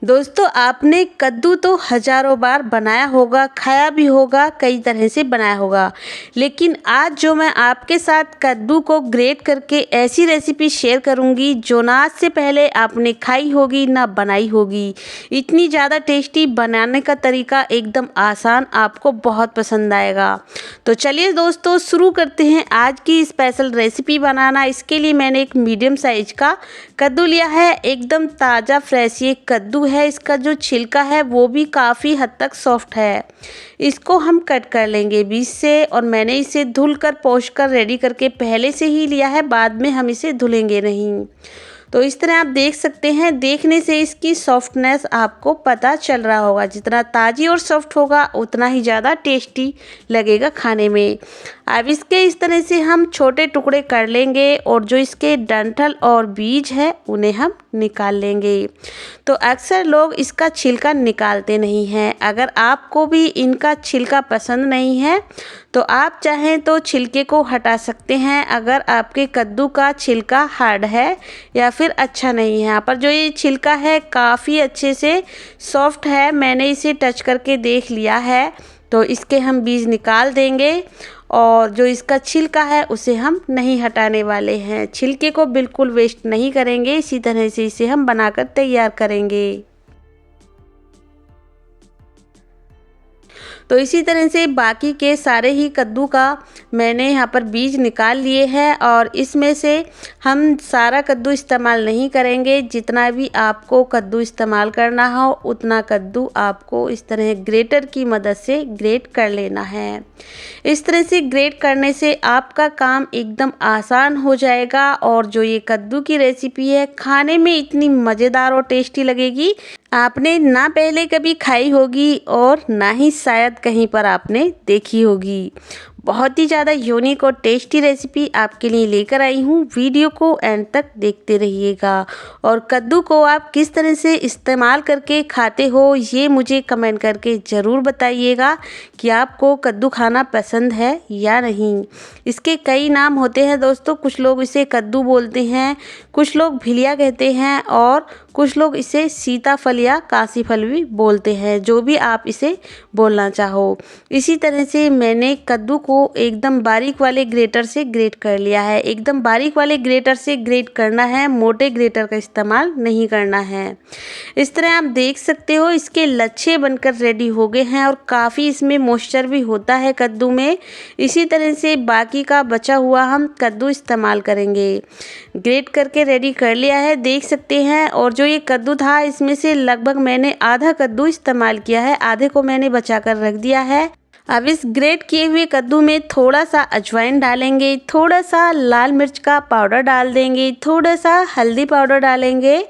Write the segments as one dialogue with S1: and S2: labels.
S1: दोस्तों, आपने कद्दू तो हज़ारों बार बनाया होगा, खाया भी होगा, कई तरह से बनाया होगा। लेकिन आज जो मैं आपके साथ कद्दू को ग्रेट करके ऐसी रेसिपी शेयर करूंगी जो ना आज से पहले आपने खाई होगी ना बनाई होगी। इतनी ज़्यादा टेस्टी, बनाने का तरीका एकदम आसान, आपको बहुत पसंद आएगा। तो चलिए दोस्तों, शुरू करते हैं आज की स्पेशल रेसिपी बनाना। इसके लिए मैंने एक मीडियम साइज का कद्दू लिया है। एकदम ताज़ा फ्रेश ये कद्दू है। इसका जो छिलका है वो भी काफ़ी हद तक सॉफ्ट है। इसको हम कट कर लेंगे बीच से, और मैंने इसे धुल कर पोंछ कर रेडी करके पहले से ही लिया है, बाद में हम इसे धुलेंगे नहीं। तो इस तरह आप देख सकते हैं, देखने से इसकी सॉफ्टनेस आपको पता चल रहा होगा। जितना ताज़ी और सॉफ्ट होगा उतना ही ज़्यादा टेस्टी लगेगा खाने में। अब इसके इस तरह से हम छोटे टुकड़े कर लेंगे, और जो इसके डंठल और बीज है उन्हें हम निकाल लेंगे। तो अक्सर लोग इसका छिलका निकालते नहीं हैं। अगर आपको भी इनका छिलका पसंद नहीं है तो आप चाहें तो छिलके को हटा सकते हैं। अगर आपके कद्दू का छिलका हार्ड है या फिर अच्छा नहीं है, यहाँ पर जो ये छिलका है काफ़ी अच्छे से सॉफ्ट है, मैंने इसे टच करके देख लिया है। तो इसके हम बीज निकाल देंगे, और जो इसका छिलका है उसे हम नहीं हटाने वाले हैं। छिलके को बिल्कुल वेस्ट नहीं करेंगे, इसी तरह से इसे हम बनाकर तैयार करेंगे। तो इसी तरह से बाकी के सारे ही कद्दू का मैंने यहाँ पर बीज निकाल लिए हैं, और इसमें से हम सारा कद्दू इस्तेमाल नहीं करेंगे। जितना भी आपको कद्दू इस्तेमाल करना हो उतना कद्दू आपको इस तरह ग्रेटर की मदद से ग्रेट कर लेना है। इस तरह से ग्रेट करने से आपका काम एकदम आसान हो जाएगा, और जो ये कद्दू की रेसिपी है खाने में इतनी मज़ेदार और टेस्टी लगेगी, आपने ना पहले कभी खाई होगी और ना ही शायद कहीं पर आपने देखी होगी। बहुत ही ज़्यादा यूनिक और टेस्टी रेसिपी आपके लिए लेकर आई हूँ। वीडियो को एंड तक देखते रहिएगा, और कद्दू को आप किस तरह से इस्तेमाल करके खाते हो ये मुझे कमेंट करके ज़रूर बताइएगा कि आपको कद्दू खाना पसंद है या नहीं। इसके कई नाम होते हैं दोस्तों, कुछ लोग इसे कद्दू बोलते हैं, कुछ लोग भिलिया कहते हैं, और कुछ लोग इसे सीताफल या काशी फल भी बोलते हैं। जो भी आप इसे बोलना चाहो। इसी तरह से मैंने कद्दू को एकदम बारीक वाले ग्रेटर से ग्रेट कर लिया है। एकदम बारीक वाले ग्रेटर से ग्रेट करना है, मोटे ग्रेटर का इस्तेमाल नहीं करना है। इस तरह आप देख सकते हो इसके लच्छे बनकर रेडी हो गए हैं, और काफ़ी इसमें मॉइस्चर भी होता है कद्दू में। इसी तरह से बाकी का बचा हुआ हम कद्दू इस्तेमाल करेंगे। ग्रेट करके रेडी कर लिया है, देख सकते हैं। और जो ये कद्दू था इसमें से लगभग मैंने आधा कद्दू इस्तेमाल किया है, आधे को मैंने बचा कर रख दिया है। अब इस ग्रेट किए हुए कद्दू में थोड़ा सा अजवाइन डालेंगे, थोड़ा सा लाल मिर्च का पाउडर डाल देंगे, थोड़ा सा हल्दी पाउडर डालेंगे,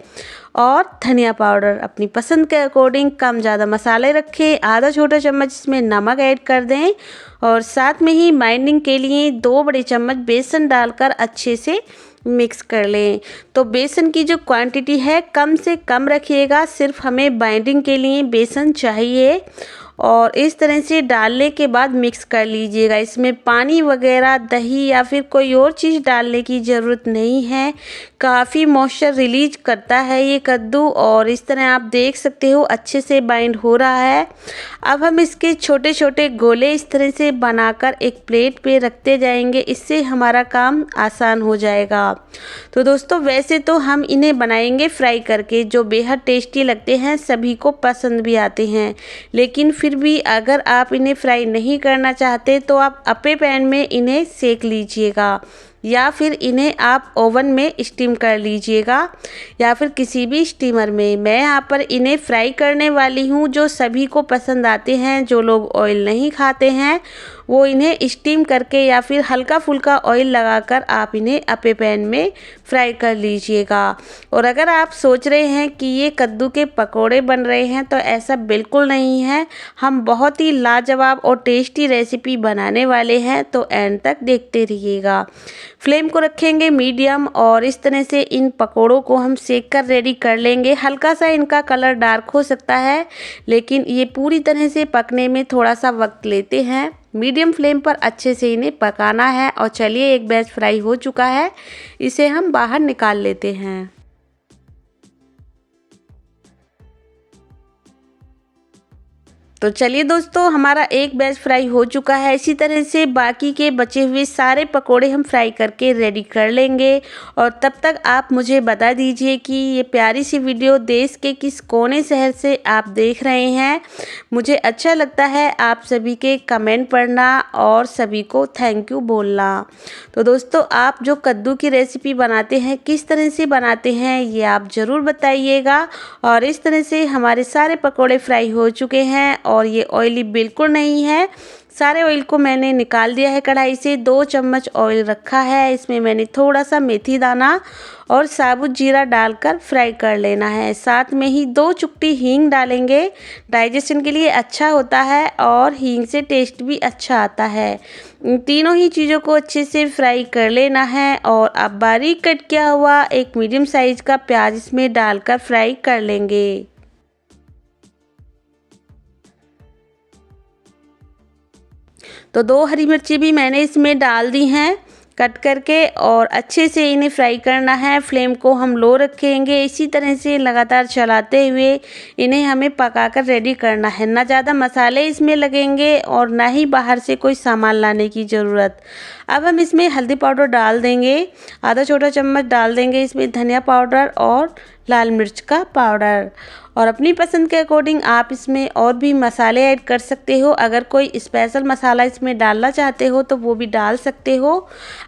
S1: और धनिया पाउडर अपनी पसंद के अकॉर्डिंग कम ज़्यादा मसाले रखें। आधा छोटा चम्मच इसमें नमक ऐड कर दें, और साथ में ही बाइंडिंग के लिए 2 बड़े चम्मच बेसन डालकर अच्छे से मिक्स कर लें। तो बेसन की जो क्वांटिटी है कम से कम रखिएगा, सिर्फ हमें बाइंडिंग के लिए बेसन चाहिए। और इस तरह से डालने के बाद मिक्स कर लीजिएगा। इसमें पानी वगैरह, दही या फिर कोई और चीज़ डालने की ज़रूरत नहीं है। काफ़ी मॉइस्चर रिलीज करता है ये कद्दू, और इस तरह आप देख सकते हो अच्छे से बाइंड हो रहा है। अब हम इसके छोटे छोटे गोले इस तरह से बनाकर एक प्लेट पे रखते जाएंगे, इससे हमारा काम आसान हो जाएगा। तो दोस्तों, वैसे तो हम इन्हें बनाएंगे फ्राई करके, जो बेहद टेस्टी लगते हैं, सभी को पसंद भी आते हैं। लेकिन फिर भी अगर आप इन्हें फ्राई नहीं करना चाहते तो आप अपने पैन में इन्हें सेक लीजिएगा, या फिर इन्हें आप ओवन में स्टीम कर लीजिएगा, या फिर किसी भी स्टीमर में। मैं यहाँ पर इन्हें फ्राई करने वाली हूँ, जो सभी को पसंद आते हैं। जो लोग ऑयल नहीं खाते हैं वो इन्हें स्टीम करके या फिर हल्का फुल्का ऑयल लगाकर आप इन्हें अपने पैन में फ्राई कर लीजिएगा। और अगर आप सोच रहे हैं कि ये कद्दू के पकोड़े बन रहे हैं, तो ऐसा बिल्कुल नहीं है। हम बहुत ही लाजवाब और टेस्टी रेसिपी बनाने वाले हैं, तो एंड तक देखते रहिएगा। फ्लेम को रखेंगे मीडियम, और इस तरह से इन पकोड़ों को हम सेक कर रेडी कर लेंगे। हल्का सा इनका कलर डार्क हो सकता है, लेकिन ये पूरी तरह से पकने में थोड़ा सा वक्त लेते हैं। मीडियम फ्लेम पर अच्छे से इन्हें पकाना है। और चलिए, एक बैच फ्राई हो चुका है, इसे हम बाहर निकाल लेते हैं। तो चलिए दोस्तों, हमारा एक बैच फ्राई हो चुका है। इसी तरह से बाकी के बचे हुए सारे पकोड़े हम फ्राई करके रेडी कर लेंगे। और तब तक आप मुझे बता दीजिए कि ये प्यारी सी वीडियो देश के किस कोने शहर से आप देख रहे हैं। मुझे अच्छा लगता है आप सभी के कमेंट पढ़ना और सभी को थैंक यू बोलना। तो दोस्तों, आप जो कद्दू की रेसिपी बनाते हैं किस तरह से बनाते हैं ये आप ज़रूर बताइएगा। और इस तरह से हमारे सारे पकोड़े फ्राई हो चुके हैं और ये ऑयली बिल्कुल नहीं है। सारे ऑयल को मैंने निकाल दिया है कढ़ाई से। 2 चम्मच ऑयल रखा है, इसमें मैंने थोड़ा सा मेथी दाना और साबुत जीरा डालकर फ्राई कर लेना है। साथ में ही 2 चुटकी हींग डालेंगे, डाइजेशन के लिए अच्छा होता है और हींग से टेस्ट भी अच्छा आता है। इन तीनों ही चीज़ों को अच्छे से फ्राई कर लेना है। और अब बारीक कट किया हुआ एक मीडियम साइज का प्याज इसमें डालकर फ्राई कर लेंगे। तो 2 हरी मिर्ची भी मैंने इसमें डाल दी हैं कट करके और अच्छे से इन्हें फ्राई करना है। फ्लेम को हम लो रखेंगे। इसी तरह से लगातार चलाते हुए इन्हें हमें पकाकर रेडी करना है। ना ज़्यादा मसाले इसमें लगेंगे और ना ही बाहर से कोई सामान लाने की ज़रूरत। अब हम इसमें हल्दी पाउडर डाल देंगे, आधा छोटा चम्मच डाल देंगे इसमें धनिया पाउडर और लाल मिर्च का पाउडर। और अपनी पसंद के अकॉर्डिंग आप इसमें और भी मसाले ऐड कर सकते हो। अगर कोई स्पेशल मसाला इसमें डालना चाहते हो तो वो भी डाल सकते हो।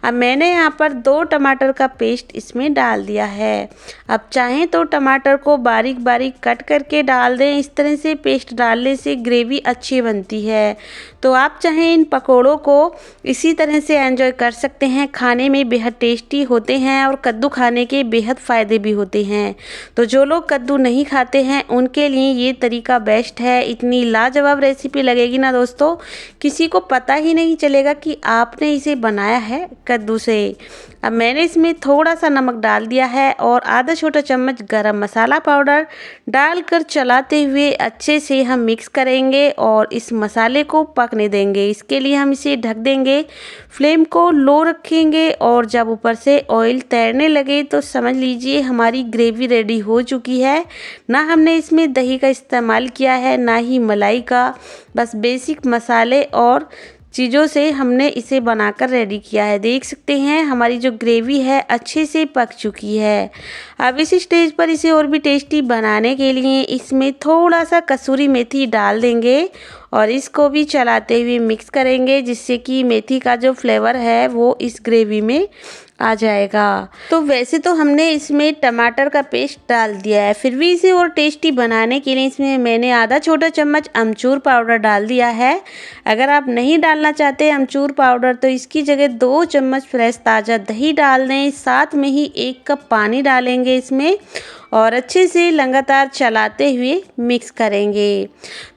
S1: अब मैंने यहाँ पर 2 टमाटर का पेस्ट इसमें डाल दिया है। अब चाहें तो टमाटर को बारीक बारीक कट करके डाल दें। इस तरह से पेस्ट डालने से ग्रेवी अच्छी बनती है। तो आप चाहें इन पकोड़ों को इसी तरह से एंजॉय कर सकते हैं। खाने में बेहद टेस्टी होते हैं और कद्दू खाने के बेहद फ़ायदे भी होते हैं। तो जो लोग कद्दू नहीं खाते हैं उनके लिए ये तरीका बेस्ट है। इतनी लाजवाब रेसिपी लगेगी ना दोस्तों, किसी को पता ही नहीं चलेगा कि आपने इसे बनाया है कद्दू से। अब मैंने इसमें थोड़ा सा नमक डाल दिया है और आधा छोटा चम्मच गरम मसाला पाउडर डालकर चलाते हुए अच्छे से हम मिक्स करेंगे और इस मसाले को पकने देंगे। इसके लिए हम इसे ढक देंगे, फ्लेम को लो रखेंगे और जब ऊपर से ऑयल तैरने लगे तो समझ लीजिए हमारी ग्रेवी रेडी हो चुकी है। ना हमने इसमें दही का इस्तेमाल किया है ना ही मलाई का, बस बेसिक मसाले और चीज़ों से हमने इसे बनाकर रेडी किया है। देख सकते हैं हमारी जो ग्रेवी है अच्छे से पक चुकी है। अब इस स्टेज पर इसे और भी टेस्टी बनाने के लिए इसमें थोड़ा सा कसूरी मेथी डाल देंगे और इसको भी चलाते हुए मिक्स करेंगे, जिससे कि मेथी का जो फ्लेवर है वो इस ग्रेवी में आ जाएगा। तो वैसे तो हमने इसमें टमाटर का पेस्ट डाल दिया है, फिर भी इसे और टेस्टी बनाने के लिए इसमें मैंने आधा छोटा चम्मच अमचूर पाउडर डाल दिया है। अगर आप नहीं डालना चाहते अमचूर पाउडर तो इसकी जगह 2 चम्मच फ्रेश ताज़ा दही डाल दें। साथ में ही 1 कप पानी डालेंगे इसमें और अच्छे से लगातार चलाते हुए मिक्स करेंगे।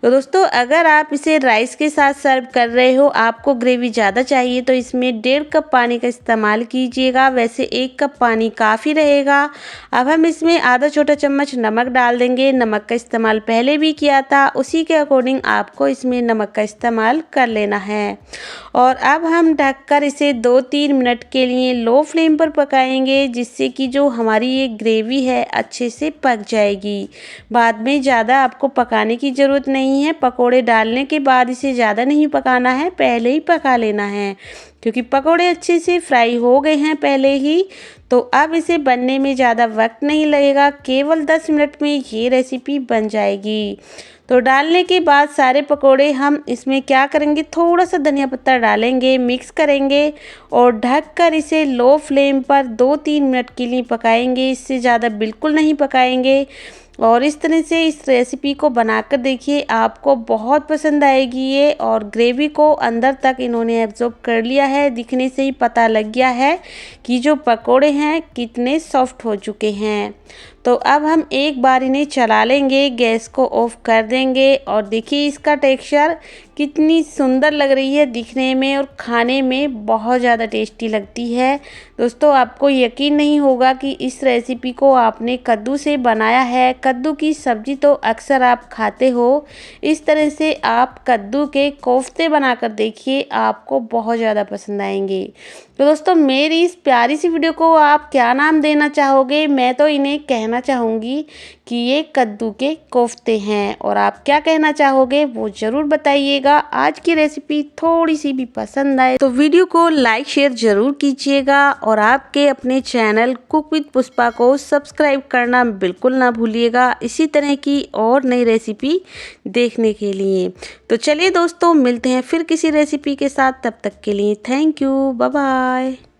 S1: तो दोस्तों, अगर आप इसे राइस के साथ सर्व कर रहे हो, आपको ग्रेवी ज़्यादा चाहिए तो इसमें 1.5 कप पानी का इस्तेमाल कीजिएगा। वैसे 1 कप पानी काफ़ी रहेगा। अब हम इसमें आधा छोटा चम्मच नमक डाल देंगे। नमक का इस्तेमाल पहले भी किया था, उसी के अकॉर्डिंग आपको इसमें नमक का इस्तेमाल कर लेना है। और अब हम ढककर इसे 2-3 मिनट के लिए लो फ्लेम पर पकाएंगे, जिससे कि जो हमारी ये ग्रेवी है अच्छे से पक जाएगी। बाद में ज़्यादा आपको पकाने की ज़रूरत नहीं है। पकोड़े डालने के बाद इसे ज़्यादा नहीं पकाना है, पहले ही पका लेना है, क्योंकि पकोड़े अच्छे से फ्राई हो गए हैं पहले ही। तो अब इसे बनने में ज़्यादा वक्त नहीं लगेगा, केवल 10 मिनट में ये रेसिपी बन जाएगी। तो डालने के बाद सारे पकोड़े हम इसमें क्या करेंगे, थोड़ा सा धनिया पत्ता डालेंगे, मिक्स करेंगे और ढककर इसे लो फ्लेम पर 2-3 मिनट के लिए पकाएंगे। इससे ज़्यादा बिल्कुल नहीं पकाएंगे। और इस तरह से इस रेसिपी को बनाकर देखिए, आपको बहुत पसंद आएगी ये। और ग्रेवी को अंदर तक इन्होंने एब्जॉर्ब कर लिया है। दिखने से ही पता लग गया है कि जो पकोड़े हैं कितने सॉफ्ट हो चुके हैं। तो अब हम एक बार इन्हें चला लेंगे, गैस को ऑफ कर देंगे और देखिए इसका टेक्सचर कितनी सुंदर लग रही है दिखने में और खाने में बहुत ज़्यादा टेस्टी लगती है। दोस्तों आपको यकीन नहीं होगा कि इस रेसिपी को आपने कद्दू से बनाया है। कद्दू की सब्ज़ी तो अक्सर आप खाते हो, इस तरह से आप कद्दू के कोफ्ते बनाकर देखिए, आपको बहुत ज़्यादा पसंद आएंगे। तो दोस्तों मेरी इस प्यारी सी वीडियो को आप क्या नाम देना चाहोगे? मैं तो इन्हें कहना चाहूँगी कि ये कद्दू के कोफ्ते हैं, और आप क्या कहना चाहोगे वो ज़रूर बताइएगा। आज की रेसिपी थोड़ी सी भी पसंद आए तो वीडियो को लाइक शेयर ज़रूर कीजिएगा, और आपके अपने चैनल कुक विद पुष्पा को सब्सक्राइब करना बिल्कुल ना भूलिएगा इसी तरह की और नई रेसिपी देखने के लिए। तो चलिए दोस्तों मिलते हैं फिर किसी रेसिपी के साथ, तब तक के लिए थैंक यू, बाय बाय।